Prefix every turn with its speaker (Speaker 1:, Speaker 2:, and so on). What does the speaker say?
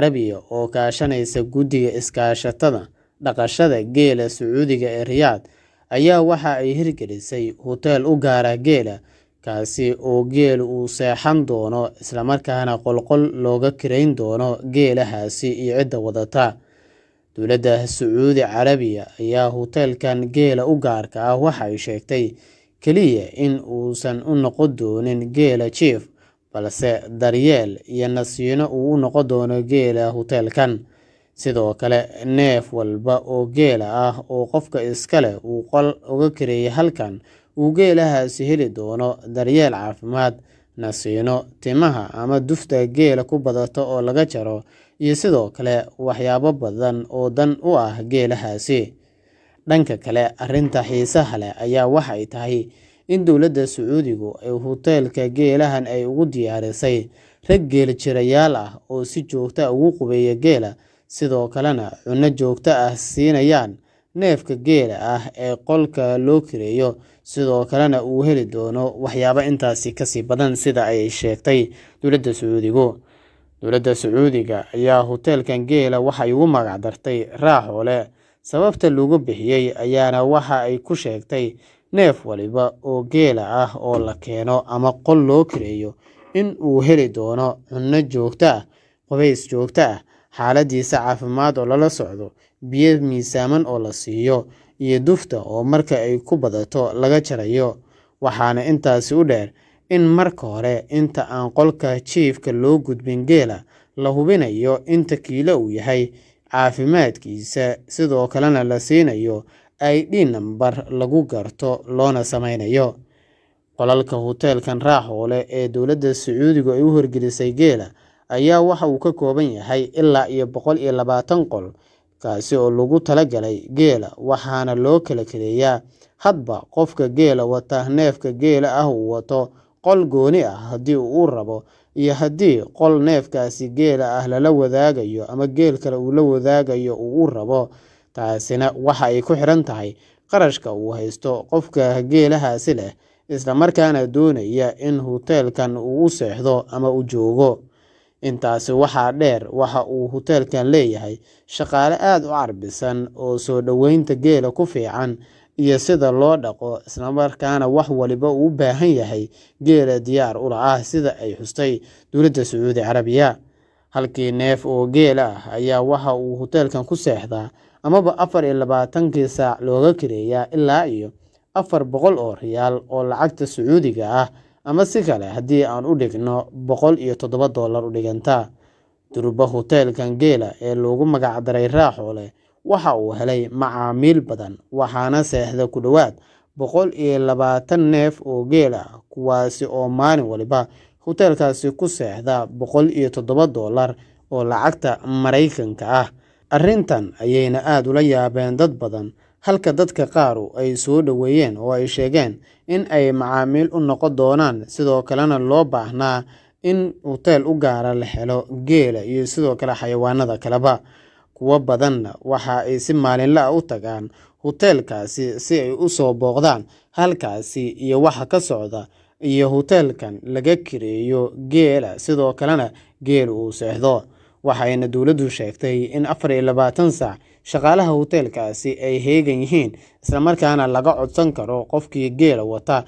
Speaker 1: Carabiya oo kaashanaysa Guddiga Iskaashatada Dhaqashada Geela Sacuudiga ee Riyadh ayaa waxa ay hirgelisay hotel u gaar ah geela, kaasi oo geelu uu seexan doono isla markaana qolqol looga kirayn doono geelahaasi iyo cidda wadata. Dowladda Sacuudi Carabiya ayaa hotelkan geela u gaarka ah waxa ay sheegtay kaliya in uusan u noqon doonin geela jiif, balse daryeel iyo nasiino uu u noqon doono geela hotelkan. Sidoo kale, neef walba oo geela ah oo qofka iska leh uu qol uga kireeyay halkan, uu geelahaasi heli doono daryeel caafimaad, nasiino, timaha ama dufta geela ku badata oo laga jaro, iyo sidoo kale waxyaabo badan oo dan u ah geelahaasi. Dhanka kale, arrinta xiisaha leh ayaa waxa ay tahay in dowladda Sacuudigu ay hotelka geelahan ay ugu diyaarisay rag geel-jirayaal ah oo si joogto ah ugu qubeeya geela, sidoo kalena cunno joogto ah siinayaan neefka geela ah ee qolka loo kireeyo, sidoo kalena uu heli doono waxyaabo intaasi kasii badan sida ay sheegtay dowladda Sacuudigu. Dowladda Sacuudiga ayaa hotelkan geela waxay ugu magac dartay Raaxoole. Sababta loogu bixiyay ayaana waxa ay ku sheegtay neef waliba oo geela ah oo la keeno ama qol loo kireeyo in uu heli doono cunno joogto ah, qubays joogto ah, xaaladiisa caafimaad oo lala socdo, biyo miisaaman oo la siiyo, iyo dufta oo marka ay ku badato laga jarayo. Waxaana intaasi u dheer in marka hore inta aan qolka jiifka loo gudbin geela la hubinayo inta kiilo uu yahay, caafimaadkiisa, sidoo kalena la siinayo ID number lagu garto loona sameynayo. Qolalka hotelkan Raaxoole ee dowladda Sacuudigu ay u hirgelisay geela ayaa waxa uu ka kooban yahay ilaa iyo 120 qol, kaasi oo loogu talagalay geela, waxaana loo kala kireeyaa hadba qofka geela wata. Neefka geela ah uu wato qol gooni ah haddii uu rabo, iyo haddii qol neefkaasi geela ah lala wadaagayo ama geel kale uu la wadaagayo uu rabo. Taasina waxa ay ku xiran tahay qarashka uu haysto qofka geelahaasi leh, isla markaana doonaya in hotelkan uu u seexdo ama u joogo. Intaasi waxaa dheer, waxa uu hotelkan leeyahay shaqaale aad u carbisan oo soo dhaweynta geela ku fiican, iyo sida loo dhaqo, isla markaana wax waliba uu u baahan yahay geela diyaar u ah sida ay xustay dowladda Sacuudi Carabiya. Halkii neef oo geela ah ayaa waxa uu hotelkan ku seexdaa amaba 24 saac looga kireeyaa ilaa iyo 400 oo riyaal oo lacagta Sacuudiga ah, ama si kale haddii aan u dhigno $107 u dhiganta. Durba hotelkan geela ee loogu magac daray Raaxoole waxa uu helay macaamiil badan, waxaana seexda ku dhowaad 120 neef oo geela ah, kuwaasi oo maalin waliba hotelkaasi ku seexda $107 oo lacagta Mareykanka ah. Arrintan ayayna aad ula yaabeen dad badan, halka dadka qaar ay soo dhaweeyeen oo ay sheegeen in ay macaamiil u noqon doonaan, sidoo kalena loo baahnaa in hotel u gaara la helo geela iyo sidoo kale xayawaanada kaleba. Kuwo badanna waxa ay si maalinle ah u tagaan hotelkaasi si ay u soo booqdaan halkaasi iyo waxa ka socda, iyo hotelkan laga kireeyo geela, sidoo kalena geelu uu seexdo. Waxayna dowladdu sheegtay in 24 saac shaqaalaha hotelkaasi ay heegan yihiin, isla markaana laga codsan karo qofkii geela wata